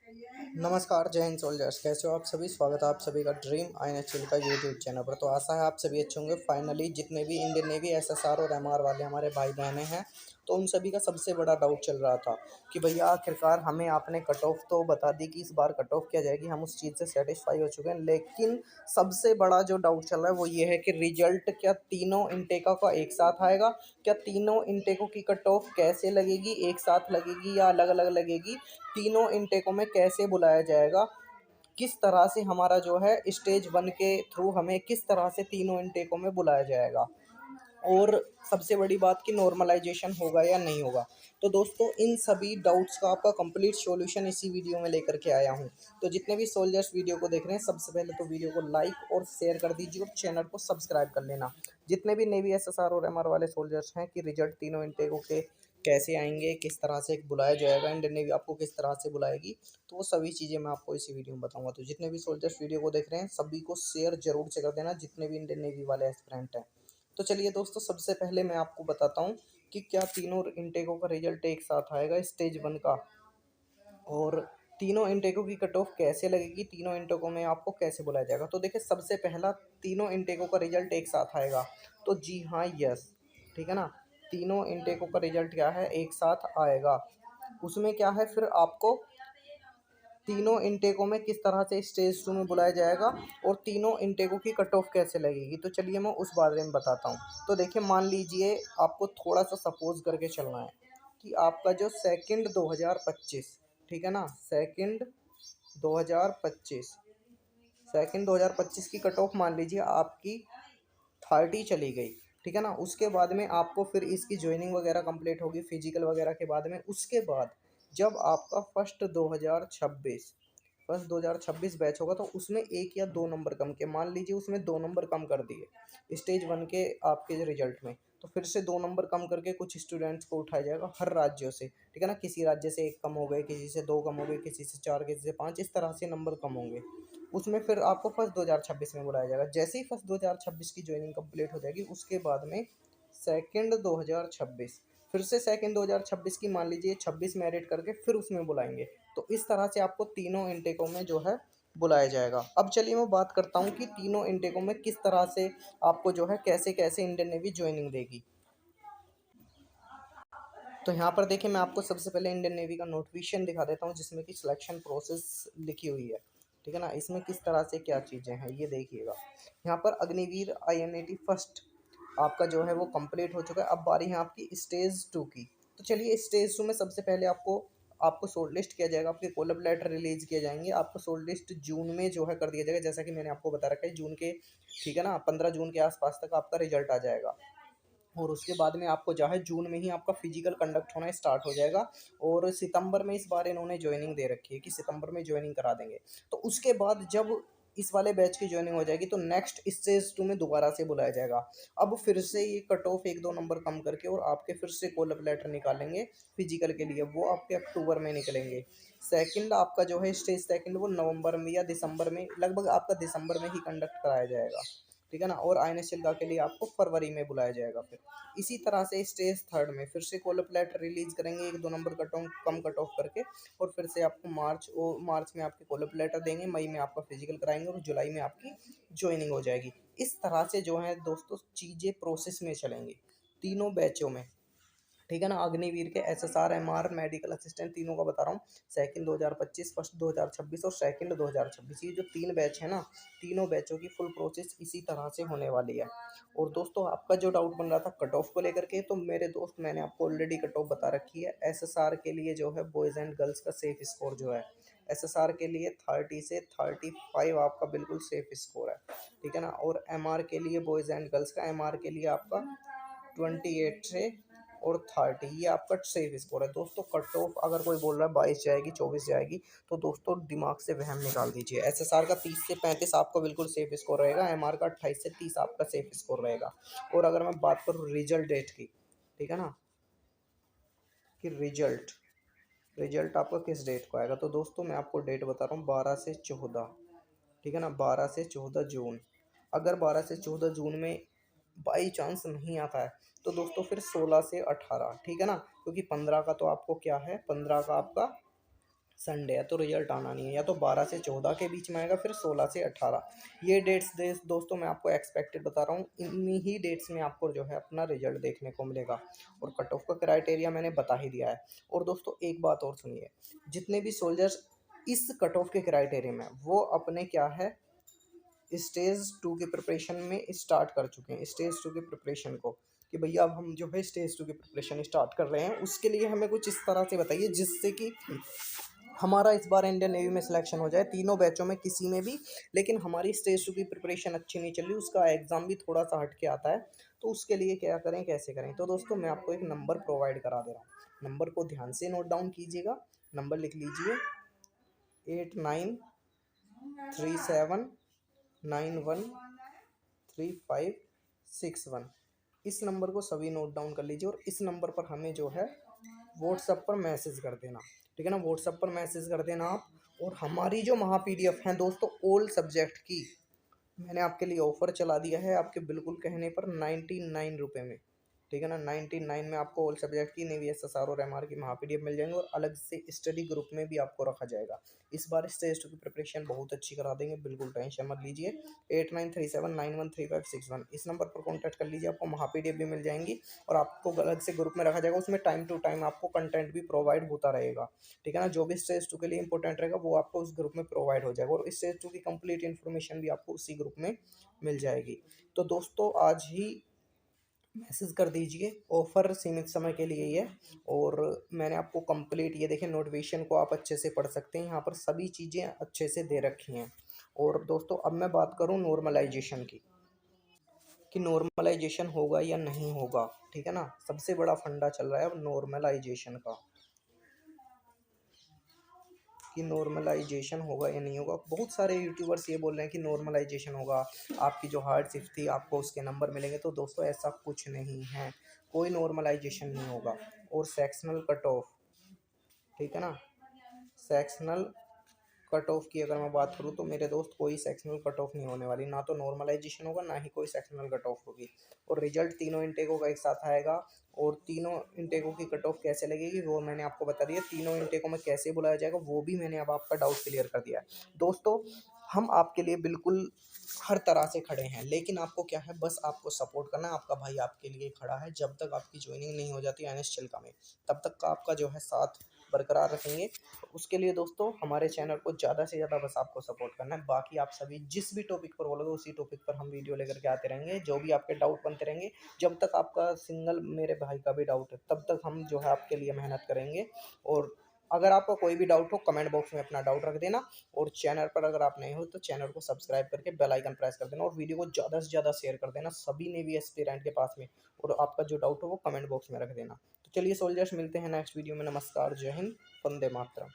नमस्कार, जय हिंद सोल्जर्स। कैसे हो आप सभी? स्वागत है आप सभी का ड्रीम आईएनएचएल का यूट्यूब चैनल पर। तो आशा है आप सभी अच्छे होंगे। फाइनली जितने भी इंडियन नेवी एसएसआर और एमआर वाले हमारे भाई बहनें हैं, तो उन सभी का सबसे बड़ा डाउट चल रहा था कि भैया आखिरकार हमें आपने कट ऑफ तो बता दी कि इस बार कट ऑफ क्या जाएगी, हम उस चीज़ से सेटिस्फाई हो चुके हैं। लेकिन सबसे बड़ा जो डाउट चल रहा है वो ये है कि रिजल्ट क्या तीनों इनटेका का एक साथ आएगा? क्या तीनों इनटेकों की कट ऑफ कैसे लगेगी, एक साथ लगेगी या अलग अलग लगेगी? तीनों इनटेकों में कैसे बुलाया जाएगा? किस तरह से हमारा जो है स्टेज वन के थ्रू हमें किस तरह से तीनों इनटेकों में बुलाया जाएगा? और सबसे बड़ी बात कि नॉर्मलाइजेशन होगा या नहीं होगा। तो दोस्तों इन सभी डाउट्स का आपका कंप्लीट सॉल्यूशन इसी वीडियो में लेकर के आया हूं। तो जितने भी सोल्जर्स वीडियो को देख रहे हैं, सबसे पहले तो वीडियो को लाइक और शेयर कर दीजिए और चैनल को सब्सक्राइब कर लेना। जितने भी नेवी एसएसआर और एमआर वाले सोल्जर्स हैं कि रिजल्ट तीनों इनटेकों के कैसे आएंगे, किस तरह से बुलाया जाएगा, इंडियन नेवी आपको किस तरह से बुलाएगी, तो वो सभी चीज़ें मैं आपको इसी वीडियो में बताऊंगा। तो जितने भी सोल्जर्स वीडियो को देख रहे हैं सभी को शेयर जरूर से कर देना, जितने भी इंडियन नेवी वाले एस्पिरेंट हैं। तो चलिए दोस्तों, सबसे पहले मैं आपको बताता हूँ कि क्या तीनों इनटेकों का रिजल्ट एक साथ आएगा स्टेज वन का, और तीनों इनटेकों की कट ऑफ कैसे लगेगी, तीनों इनटेकों में आपको कैसे बुलाया जाएगा। तो देखिए, सबसे पहला तीनों इनटेकों का रिजल्ट एक साथ आएगा, तो जी हाँ, यस, ठीक है ना। तीनों इनटेकों का रिजल्ट क्या है, एक साथ आएगा। उसमें क्या है, फिर आपको तीनों इनटेकों में किस तरह से स्टेज टू में बुलाया जाएगा और तीनों इनटेकों की कट ऑफ कैसे लगेगी, तो चलिए मैं उस बारे में बताता हूँ। तो देखिए, मान लीजिए आपको थोड़ा सा सपोज करके चलना है कि आपका जो सेकंड 2025, ठीक है ना, सेकंड 2025, सेकंड 2025 की कट ऑफ मान लीजिए आपकी 30 चली गई, ठीक है ना। उसके बाद में आपको फिर इसकी ज्वाइनिंग वगैरह कंप्लीट होगी फिजिकल वगैरह के बाद में। उसके बाद जब आपका फर्स्ट 2026 बैच होगा, तो उसमें एक या दो नंबर कम के, मान लीजिए उसमें दो नंबर कम कर दिए स्टेज वन के आपके रिजल्ट में, तो फिर से दो नंबर कम करके कुछ स्टूडेंट्स को उठाया जाएगा हर राज्यों से, ठीक है ना। किसी राज्य से एक कम हो गए, किसी से दो कम हो गए, किसी से चार, किसी से पाँच, इस तरह से नंबर कम होंगे। उसमें फिर आपको फर्स्ट 2026 में बुलाया जाएगा। जैसे ही फर्स्ट 2026 की ज्वाइनिंग कंप्लीट हो जाएगी, उसके बाद में सेकंड 2026, फिर से सेकंड 2026 की मान लीजिए 26 मेरिट करके फिर उसमें बुलाएंगे। तो इस तरह से आपको तीनों इनटेकों में जो है बुलाया जाएगा। अब चलिए मैं बात करता हूँ कि तीनों इनटेकों में किस तरह से आपको जो है कैसे कैसे इंडियन नेवी ज्वाइनिंग देगी। तो यहाँ पर देखिए, मैं आपको सबसे पहले इंडियन नेवी का नोटिफिकेशन दिखा देता हूँ, जिसमें कि सिलेक्शन प्रोसेस लिखी हुई है, ठीक है ना। इसमें किस तरह से क्या चीज़ें हैं ये देखिएगा। यहाँ पर अग्निवीर INAT फर्स्ट आपका जो है वो कंप्लीट हो चुका है। अब बारी है आपकी स्टेज टू की। तो चलिए, स्टेज टू में सबसे पहले आपको आपको शॉर्ट लिस्ट किया जाएगा, आपके कॉल अप लेटर रिलीज किए जाएंगे। आपको शॉर्ट लिस्ट जून में जो है कर दिया जाएगा, जैसा कि मैंने आपको बता रखा है जून के, ठीक है ना, 15 जून के आसपास तक आपका रिजल्ट आ जाएगा। और उसके बाद में आपको जो है जून में ही आपका फिजिकल कंडक्ट होना स्टार्ट हो जाएगा। और सितंबर में इस बार इन्होंने ज्वाइनिंग दे रखी है कि सितंबर में ज्वाइनिंग करा देंगे। तो उसके बाद जब इस वाले बैच की ज्वाइनिंग हो जाएगी, तो नेक्स्ट स्टेज टू में दोबारा से बुलाया जाएगा। अब फिर से ये कट ऑफ एक दो नंबर कम करके और आपके फिर से कॉल अप लेटर निकालेंगे फिजिकल के लिए, वो आपके अक्टूबर में निकलेंगे। सेकंड आपका जो है स्टेज सेकंड, वो नवंबर में या दिसंबर में, लगभग आपका दिसंबर में ही कंडक्ट कराया जाएगा, ठीक है ना। और आईएनएस चिल्का के लिए आपको फरवरी में बुलाया जाएगा। फिर इसी तरह से स्टेज थर्ड में फिर से कॉल अप लेटर रिलीज करेंगे, एक दो नंबर कट ऑफ कम कट ऑफ करके, और फिर से आपको मार्च में आपके कॉल अप लेटर देंगे, मई में आपका फिजिकल कराएंगे और जुलाई में आपकी ज्वाइनिंग हो जाएगी। इस तरह से जो है दोस्तों चीज़ें प्रोसेस में चलेंगी तीनों बैचों में, ठीक है ना। अग्निवीर के SSR MR मेडिकल असिस्टेंट तीनों का बता रहा हूँ। सेकंड 2025, फर्स्ट 2026 और सेकंड 2026, ये जो तीन बैच है ना, तीनों बैचों की फुल प्रोसेस इसी तरह से होने वाली है। और दोस्तों, आपका जो डाउट बन रहा था कट ऑफ को लेकर के, तो मेरे दोस्त मैंने आपको ऑलरेडी कट ऑफ बता रखी है। SSR के लिए जो है बॉयज़ एंड गर्ल्स का सेफ स्कोर जो है, SSR के लिए 30 से 35 आपका बिल्कुल सेफ स्कोर है, ठीक है ना। और MR के लिए बॉयज़ एंड गर्ल्स का, MR के लिए आपका 28 से और 30, ये आपका सेफ स्कोर है। दोस्तों कट ऑफ अगर कोई बोल रहा है 22 जाएगी, 24 जाएगी, तो दोस्तों दिमाग से वहम निकाल दीजिए। SSR का 30 से 35 आपका बिल्कुल सेफ स्कोर रहेगा, MR का 28 से 30 आपका सेफ स्कोर रहेगा। और अगर मैं बात करूँ रिजल्ट डेट की, ठीक है ना, कि रिजल्ट रिजल्ट आपका किस डेट को आएगा, तो दोस्तों मैं आपको डेट बता रहा हूँ, 12 से 14, ठीक है ना, 12 से 14 जून। अगर 12 से 14 जून में बाई चांस नहीं आता है, तो दोस्तों फिर 16 से 18, ठीक है ना, क्योंकि 15 का तो आपको क्या है, 15 का आपका संडे है तो रिजल्ट आना नहीं है, या तो 12 से 14 के बीच में आएगा, फिर 16 से 18। ये डेट्स दोस्तों मैं आपको एक्सपेक्टेड बता रहा हूँ, इन्हीं ही डेट्स में आपको जो है अपना रिजल्ट देखने को मिलेगा। और कट ऑफ का क्राइटेरिया मैंने बता ही दिया है। और दोस्तों एक बात और सुनिए, जितने भी सोल्जर्स इस कट ऑफ के क्राइटेरिया में वो अपने क्या है स्टेज 2 की प्रिपरेशन में स्टार्ट कर चुके हैं, स्टेज 2 की प्रिपरेशन को, कि भैया अब हम जो है स्टेज 2 की प्रिपरेशन स्टार्ट कर रहे हैं, उसके लिए हमें कुछ इस तरह से बताइए जिससे कि हमारा इस बार इंडियन नेवी में सिलेक्शन हो जाए, तीनों बैचों में किसी में भी। लेकिन हमारी स्टेज 2 की प्रिपरेशन अच्छी नहीं चल रही, उसका एग्ज़ाम भी थोड़ा सा हट के आता है, तो उसके लिए क्या करें, कैसे करें। तो दोस्तों मैं आपको एक नंबर प्रोवाइड करा दे रहा हूँ, नंबर को ध्यान से नोट डाउन कीजिएगा। नंबर लिख लीजिए 8937913561। इस नंबर को सभी नोट डाउन कर लीजिए, और इस नंबर पर हमें जो है व्हाट्सएप पर मैसेज कर देना, ठीक है ना। व्हाट्सएप पर मैसेज कर देना आप। और हमारी जो महा पीडीएफ हैं दोस्तों ऑल सब्जेक्ट की, मैंने आपके लिए ऑफर चला दिया है, आपके बिल्कुल कहने पर 99 रुपये में, ठीक है ना। 99 में आपको ऑल सब्जेक्ट की नेवी एसएसआर और एमआर की महा पीडीएफ मिल जाएंगे, और अलग से स्टडी ग्रुप में भी आपको रखा जाएगा। इस बार स्टेज 2 की प्रिपरेशन बहुत अच्छी करा देंगे, बिल्कुल टेंशन मत लीजिए। 8937913561 इस नंबर पर कॉन्टैक्ट कर लीजिए, आपको महा पीडीएफ भी मिल जाएंगी, और आपको अलग से ग्रुप में रखा जाएगा। उसमें टाइम टू टाइम आपको कंटेंट भी प्रोवाइड होता रहेगा, ठीक है ना। जो भी स्टेज 2 के लिए इंपॉर्टेंट रहेगा वो आपको उस ग्रुप में प्रोवाइड हो जाएगा, और स्टेज 2 की कंप्लीट इन्फॉर्मेशन भी आपको उसी ग्रुप में मिल जाएगी। तो दोस्तों आज ही मैसेज कर दीजिए, ऑफ़र सीमित समय के लिए ही है। और मैंने आपको कंप्लीट ये देखिए नोटिफिकेशन को आप अच्छे से पढ़ सकते हैं, यहाँ पर सभी चीज़ें अच्छे से दे रखी हैं। और दोस्तों अब मैं बात करूँ नॉर्मलाइजेशन की, कि नॉर्मलाइजेशन होगा या नहीं होगा, ठीक है ना। सबसे बड़ा फंडा चल रहा है अब नॉर्मलाइजेशन का, कि नॉर्मलाइजेशन होगा या नहीं होगा। बहुत सारे यूट्यूबर्स ये बोल रहे हैं कि नॉर्मलाइजेशन होगा, आपकी जो हार्डशिप थी आपको उसके नंबर मिलेंगे। तो दोस्तों ऐसा कुछ नहीं है, कोई नॉर्मलाइजेशन नहीं होगा। और सेक्शनल कट ऑफ, ठीक है ना, सेक्शनल कट ऑफ की अगर मैं बात करूँ तो मेरे दोस्त कोई सेक्शनल कट ऑफ नहीं होने वाली, ना तो नॉर्मलाइजेशन होगा ना ही कोई सेक्शनल कट ऑफ होगी। और रिजल्ट तीनों इंटेकों का एक साथ आएगा, और तीनों इंटेकों की कट ऑफ कैसे लगेगी वो मैंने आपको बता दिया। तीनों इंटेकों में कैसे बुलाया जाएगा वो भी मैंने अब आपका डाउट क्लियर कर दिया है। दोस्तों हम आपके लिए बिल्कुल हर तरह से खड़े हैं, लेकिन आपको क्या है, बस आपको सपोर्ट करना है। आपका भाई आपके लिए खड़ा है, जब तक आपकी ज्वाइनिंग नहीं हो जाती एनएस चिल्का में, तब तक का आपका जो है साथ बरकरार रखेंगे। तो उसके लिए दोस्तों हमारे चैनल को ज़्यादा से ज़्यादा बस आपको सपोर्ट करना है। बाकी आप सभी जिस भी टॉपिक पर बोलोगे उसी टॉपिक पर हम वीडियो लेकर के आते रहेंगे, जो भी आपके डाउट बनते रहेंगे। जब तक आपका सिंगल मेरे भाई का भी डाउट है तब तक हम जो है आपके लिए मेहनत करेंगे। और अगर आपका कोई भी डाउट हो कमेंट बॉक्स में अपना डाउट रख देना, और चैनल पर अगर आप नए हो तो चैनल को सब्सक्राइब करके बेल आइकन प्रेस कर देना, और वीडियो को ज़्यादा से ज़्यादा शेयर कर देना सभी नेवी एस्पिरेंट के पास में। और आपका जो डाउट हो वो कमेंट बॉक्स में रख देना। तो चलिए सोल्जर्स मिलते हैं नेक्स्ट वीडियो में। नमस्कार, जय हिंद, वंदे मातरम।